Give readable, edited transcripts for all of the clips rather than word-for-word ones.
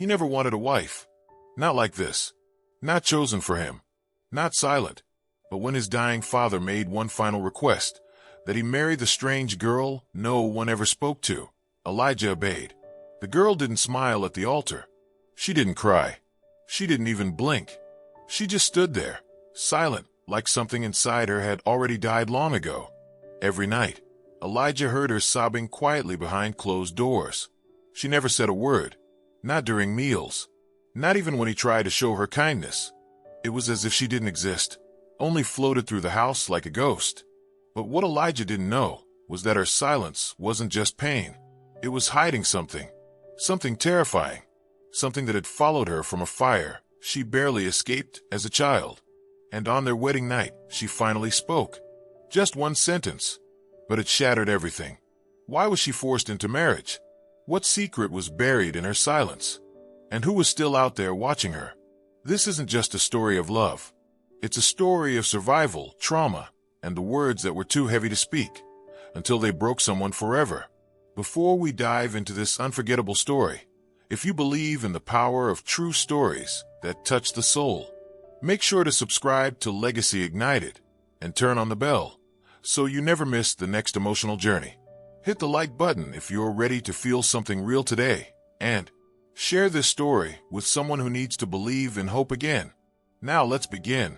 He never wanted a wife. Not like this. Not chosen for him. Not silent. But when his dying father made one final request, that he marry the strange girl no one ever spoke to, Elijah obeyed. The girl didn't smile at the altar. She didn't cry. She didn't even blink. She just stood there, silent, like something inside her had already died long ago. Every night, Elijah heard her sobbing quietly behind closed doors. She never said a word, not during meals, not even when he tried to show her kindness. It was as if she didn't exist, only floated through the house like a ghost. But what Elijah didn't know was that her silence wasn't just pain. It was hiding something, something terrifying, something that had followed her from a fire she barely escaped as a child. And on their wedding night, she finally spoke. Just one sentence, but it shattered everything. Why was she forced into marriage? What secret was buried in her silence? And who was still out there watching her? This isn't just a story of love. It's a story of survival, trauma, and the words that were too heavy to speak, until they broke someone forever. Before we dive into this unforgettable story, if you believe in the power of true stories that touch the soul, make sure to subscribe to Legacy Ignited and turn on the bell so you never miss the next emotional journey. Hit the like button if you're ready to feel something real today, and share this story with someone who needs to believe in hope again. Now let's begin.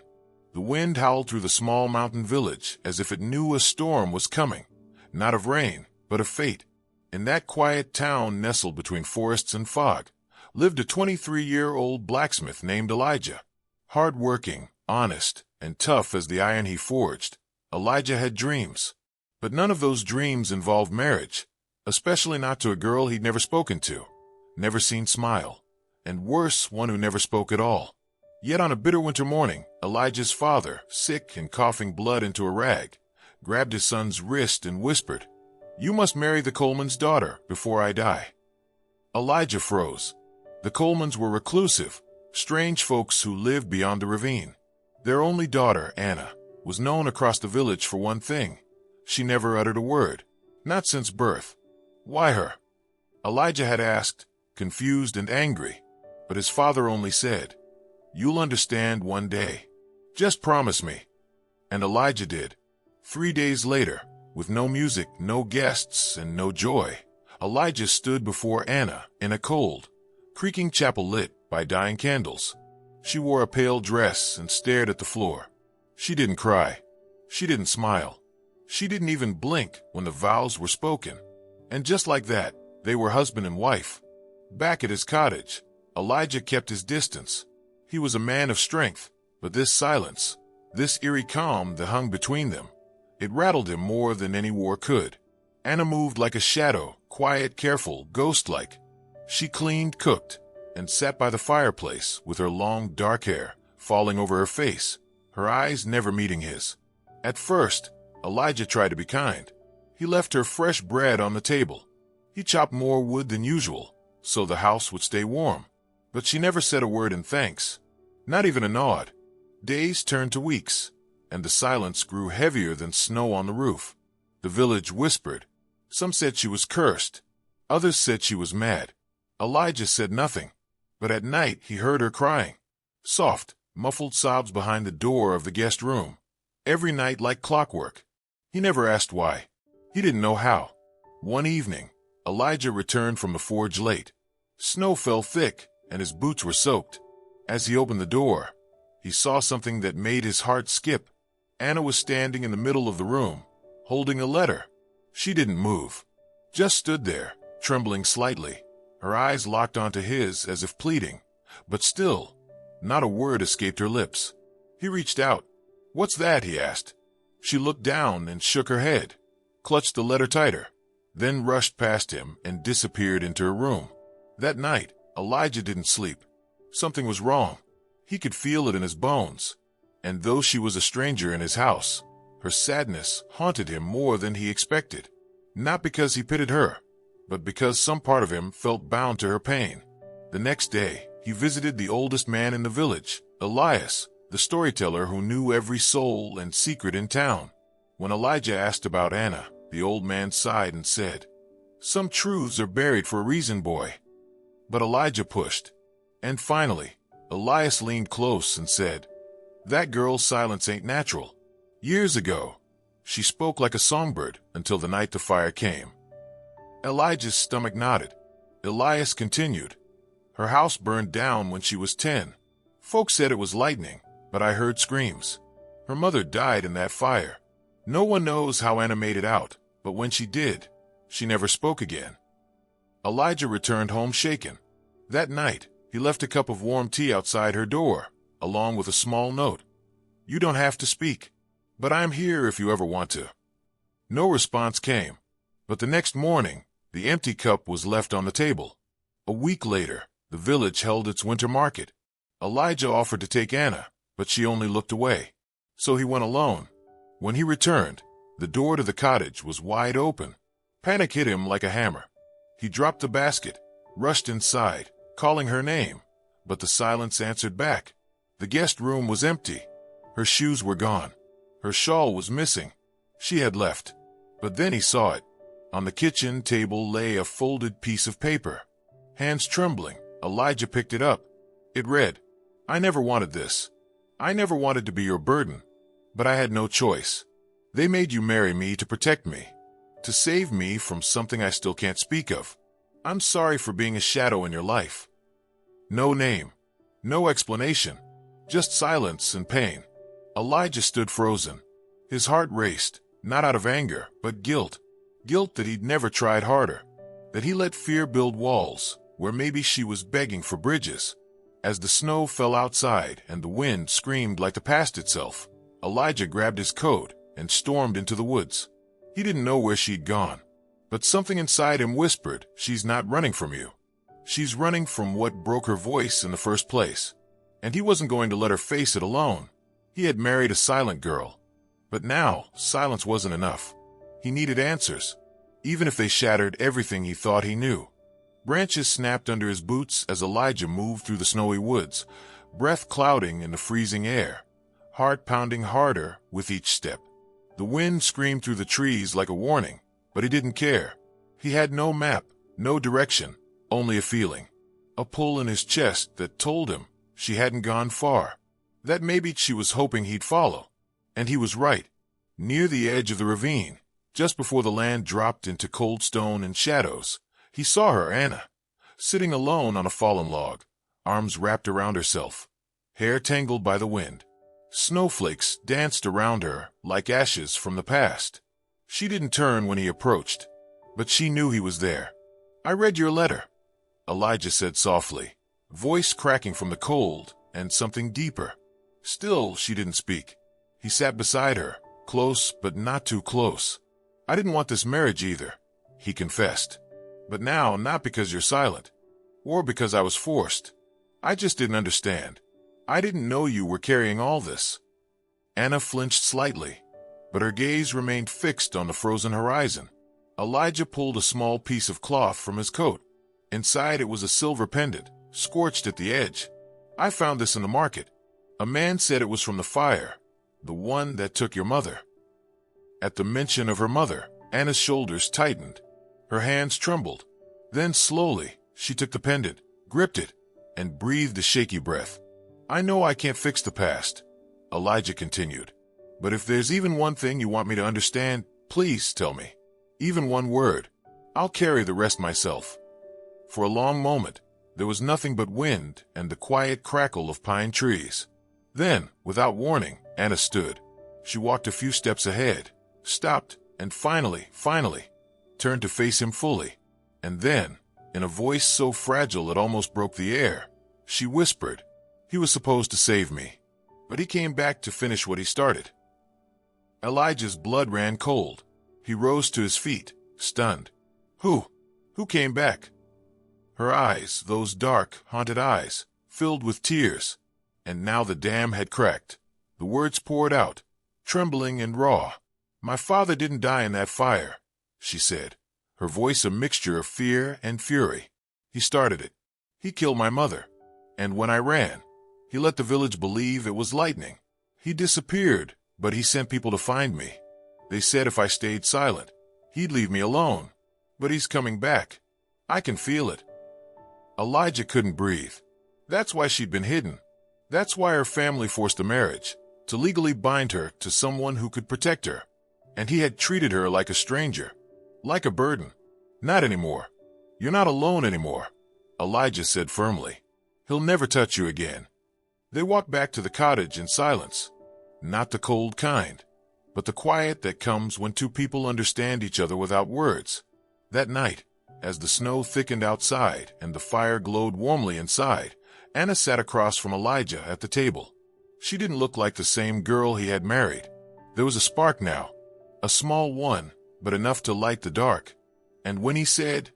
The wind howled through the small mountain village as if it knew a storm was coming, not of rain, but of fate. In that quiet town nestled between forests and fog, lived a 23-year-old blacksmith named Elijah. Hard-working, honest, and tough as the iron he forged, Elijah had dreams. But none of those dreams involved marriage, especially not to a girl he'd never spoken to, never seen smile, and worse, one who never spoke at all. Yet on a bitter winter morning, Elijah's father, sick and coughing blood into a rag, grabbed his son's wrist and whispered, "You must marry the Coleman's daughter before I die." Elijah froze. The Colemans were reclusive, strange folks who lived beyond the ravine. Their only daughter, Anna, was known across the village for one thing. She never uttered a word, not since birth. Why her? Elijah had asked, confused and angry, but his father only said, "You'll understand one day. Just promise me." And Elijah did. 3 days later, with no music, no guests, and no joy, Elijah stood before Anna in a cold, creaking chapel lit by dying candles. She wore a pale dress and stared at the floor. She didn't cry. She didn't smile. She didn't even blink when the vows were spoken. And just like that, they were husband and wife. Back at his cottage, Elijah kept his distance. He was a man of strength, but this silence, this eerie calm that hung between them, it rattled him more than any war could. Anna moved like a shadow, quiet, careful, ghost-like. She cleaned, cooked, and sat by the fireplace with her long, dark hair falling over her face, her eyes never meeting his. At first, Elijah tried to be kind. He left her fresh bread on the table. He chopped more wood than usual, so the house would stay warm. But she never said a word in thanks, not even a nod. Days turned to weeks, and the silence grew heavier than snow on the roof. The village whispered. Some said she was cursed. Others said she was mad. Elijah said nothing, but at night he heard her crying. Soft, muffled sobs behind the door of the guest room. Every night like clockwork. He never asked why. He didn't know how. One evening, Elijah returned from the forge late. Snow fell thick, and his boots were soaked. As he opened the door, he saw something that made his heart skip. Anna was standing in the middle of the room, holding a letter. She didn't move, just stood there, trembling slightly, her eyes locked onto his as if pleading. But still, not a word escaped her lips. He reached out. "What's that?" he asked. She looked down and shook her head, clutched the letter tighter, then rushed past him and disappeared into her room. That night, Elijah didn't sleep. Something was wrong. He could feel it in his bones. And though she was a stranger in his house, her sadness haunted him more than he expected. Not because he pitied her, but because some part of him felt bound to her pain. The next day, he visited the oldest man in the village, Elias, the storyteller who knew every soul and secret in town. When Elijah asked about Anna, the old man sighed and said, "Some truths are buried for a reason, boy." But Elijah pushed. And finally, Elias leaned close and said, "That girl's silence ain't natural. Years ago, she spoke like a songbird until the night the fire came." Elijah's stomach nodded. Elias continued, "Her house burned down when she was 10. Folks said it was lightning, but I heard screams. Her mother died in that fire. No one knows how Anna made it out, but when she did, she never spoke again." Elijah returned home shaken. That night, he left a cup of warm tea outside her door, along with a small note. "You don't have to speak, but I'm here if you ever want to." No response came, but the next morning, the empty cup was left on the table. A week later, the village held its winter market. Elijah offered to take Anna, but she only looked away. So he went alone. When he returned, the door to the cottage was wide open. Panic hit him like a hammer. He dropped the basket, rushed inside, calling her name, but the silence answered back. The guest room was empty. Her shoes were gone. Her shawl was missing. She had left. But then he saw it. On the kitchen table lay a folded piece of paper. Hands trembling, Elijah picked it up. It read, "I never wanted this. I never wanted to be your burden. But I had no choice. They made you marry me to protect me, to save me from something I still can't speak of. I'm sorry for being a shadow in your life." No name, no explanation, just silence and pain. Elijah stood frozen. His heart raced, not out of anger, but guilt. Guilt that he'd never tried harder, that he let fear build walls where maybe she was begging for bridges. As the snow fell outside and the wind screamed like the past itself, Elijah grabbed his coat and stormed into the woods. He didn't know where she'd gone, but something inside him whispered, "She's not running from you. She's running from what broke her voice in the first place." And he wasn't going to let her face it alone. He had married a silent girl. But now, silence wasn't enough. He needed answers, even if they shattered everything he thought he knew. Branches snapped under his boots as Elijah moved through the snowy woods, breath clouding in the freezing air, heart pounding harder with each step. The wind screamed through the trees like a warning, but he didn't care. He had no map, no direction, only a feeling. A pull in his chest that told him she hadn't gone far, that maybe she was hoping he'd follow. And he was right. Near the edge of the ravine, just before the land dropped into cold stone and shadows, he saw her, Anna, sitting alone on a fallen log, arms wrapped around herself, hair tangled by the wind. Snowflakes danced around her like ashes from the past. She didn't turn when he approached, but she knew he was there. "I read your letter," Elijah said softly, voice cracking from the cold and something deeper. Still, she didn't speak. He sat beside her, close but not too close. "I didn't want this marriage either," he confessed. "But now, not because you're silent, or because I was forced. I just didn't understand. I didn't know you were carrying all this." Anna flinched slightly, but her gaze remained fixed on the frozen horizon. Elijah pulled a small piece of cloth from his coat. Inside it was a silver pendant, scorched at the edge. "I found this in the market. A man said it was from the fire, the one that took your mother." At the mention of her mother, Anna's shoulders tightened. Her hands trembled. Then slowly, she took the pendant, gripped it, and breathed a shaky breath. "I know I can't fix the past," Elijah continued. "But if there's even one thing you want me to understand, please tell me. Even one word. I'll carry the rest myself." For a long moment, there was nothing but wind and the quiet crackle of pine trees. Then, without warning, Anna stood. She walked a few steps ahead, stopped, and finally, turned to face him fully. And then, in a voice so fragile it almost broke the air, she whispered, "He was supposed to save me, but he came back to finish what he started." Elijah's blood ran cold. He rose to his feet, stunned. Who came back?" Her eyes, those dark, haunted eyes, filled with tears. And now the dam had cracked. The words poured out, trembling and raw. "My father didn't die in that fire," she said, her voice a mixture of fear and fury. "He started it. He killed my mother. And when I ran, he let the village believe it was lightning. He disappeared, but he sent people to find me. They said if I stayed silent, he'd leave me alone. But he's coming back. I can feel it." Elijah couldn't breathe. That's why she'd been hidden. That's why her family forced a marriage, to legally bind her to someone who could protect her. And he had treated her like a stranger, like a burden. Not anymore. You're not alone anymore, Elijah said firmly. He'll never touch you again. They walked back to the cottage in silence. Not the cold kind, but the quiet that comes when two people understand each other without words. That night, as the snow thickened outside and the fire glowed warmly inside, Anna sat across from Elijah at the table. She didn't look like the same girl he had married. There was a spark now, a small one, but enough to light the dark. And when he said,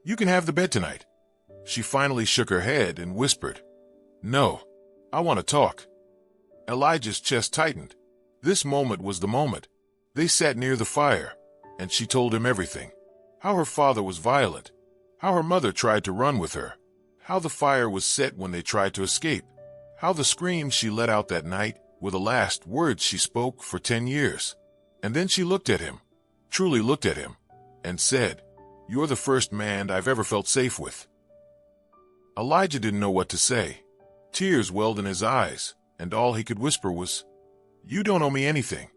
"You can have the bed tonight," she finally shook her head and whispered, "No, I want to talk." Elijah's chest tightened. This moment was the moment. They sat near the fire, and she told him everything. How her father was violent, how her mother tried to run with her, how the fire was set when they tried to escape, how the screams she let out that night were the last words she spoke for 10 years. And then she looked at him, truly looked at him, and said, "You're the first man I've ever felt safe with." Elijah didn't know what to say. Tears welled in his eyes, and all he could whisper was, "You don't owe me anything."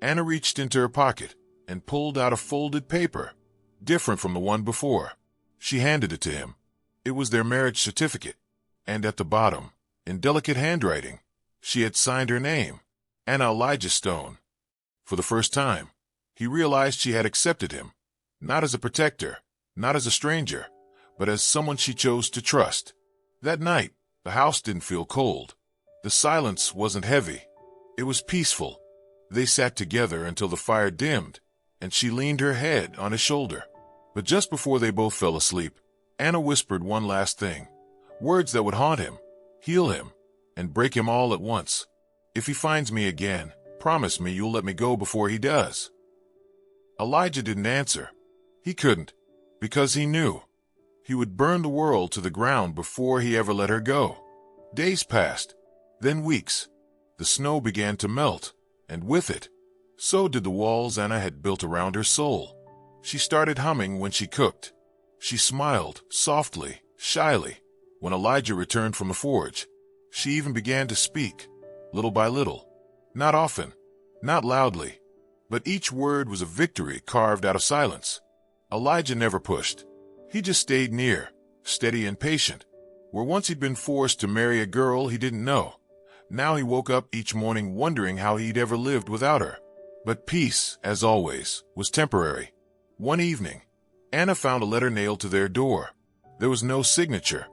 Anna reached into her pocket and pulled out a folded paper, different from the one before. She handed it to him. It was their marriage certificate, and at the bottom, in delicate handwriting, she had signed her name, Anna Elijah Stone. For the first time, he realized she had accepted him, not as a protector, not as a stranger, but as someone she chose to trust. That night, the house didn't feel cold. The silence wasn't heavy. It was peaceful. They sat together until the fire dimmed, and she leaned her head on his shoulder. But just before they both fell asleep, Anna whispered one last thing, words that would haunt him, heal him, and break him all at once. "If he finds me again, promise me you'll let me go before he does." Elijah didn't answer. He couldn't, because he knew. He would burn the world to the ground before he ever let her go. Days passed, then weeks. The snow began to melt, and with it, so did the walls Anna had built around her soul. She started humming when she cooked. She smiled, softly, shyly, when Elijah returned from the forge. She even began to speak, little by little. Not often, not loudly, but each word was a victory carved out of silence. Elijah never pushed. He just stayed near, steady and patient. Where once he'd been forced to marry a girl he didn't know, now he woke up each morning wondering how he'd ever lived without her. But peace, as always, was temporary. One evening, Anna found a letter nailed to their door. There was no signature,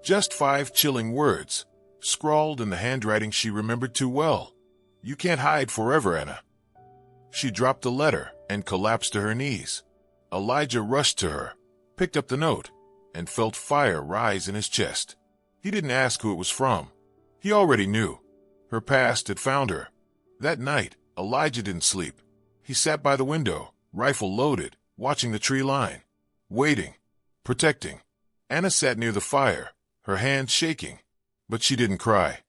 just 5 chilling words, scrawled in the handwriting she remembered too well. "You can't hide forever, Anna." She dropped the letter and collapsed to her knees. Elijah rushed to her, picked up the note, and felt fire rise in his chest. He didn't ask who it was from. He already knew. Her past had found her. That night, Elijah didn't sleep. He sat by the window, rifle loaded, watching the tree line, waiting, protecting. Anna sat near the fire, her hands shaking, but she didn't cry.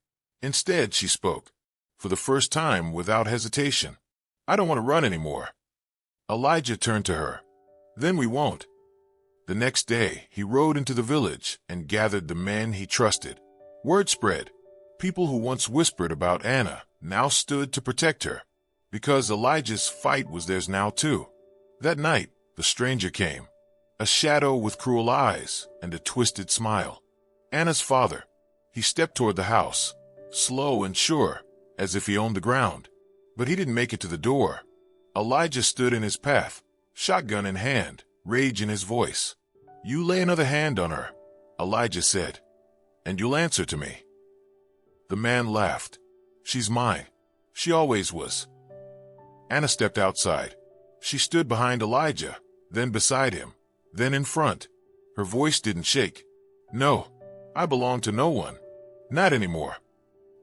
Instead, she spoke, for the first time without hesitation. "I don't want to run anymore." Elijah turned to her. "Then we won't." The next day, he rode into the village and gathered the men he trusted. Word spread. People who once whispered about Anna now stood to protect her, because Elijah's fight was theirs now too. That night, the stranger came, a shadow with cruel eyes and a twisted smile. Anna's father. He stepped toward the house, slow and sure, as if he owned the ground. But he didn't make it to the door. Elijah stood in his path, shotgun in hand, rage in his voice. "You lay another hand on her," Elijah said, "and you'll answer to me." The man laughed. "She's mine. She always was." Anna stepped outside. She stood behind Elijah, then beside him, then in front. Her voice didn't shake. "No, I belong to no one. Not anymore."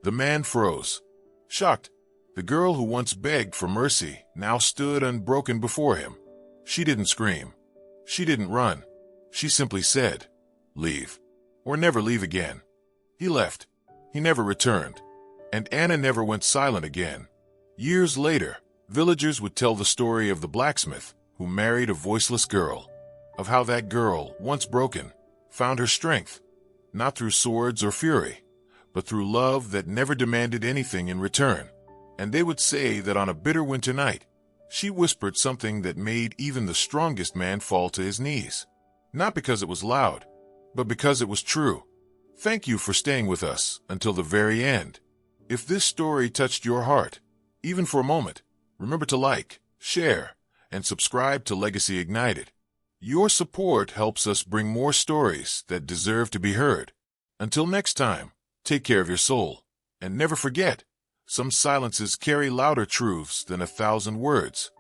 The man froze, shocked. The girl who once begged for mercy now stood unbroken before him. She didn't scream. She didn't run. She simply said, "Leave, or never leave again." He left. He never returned. And Anna never went silent again. Years later, villagers would tell the story of the blacksmith who married a voiceless girl, of how that girl, once broken, found her strength, not through swords or fury, but through love that never demanded anything in return. And they would say that on a bitter winter night, she whispered something that made even the strongest man fall to his knees. Not because it was loud, but because it was true. Thank you for staying with us until the very end. If this story touched your heart, even for a moment, remember to like, share, and subscribe to Legacy Ignited. Your support helps us bring more stories that deserve to be heard. Until next time, take care of your soul, and never forget, some silences carry louder truths than 1,000 words.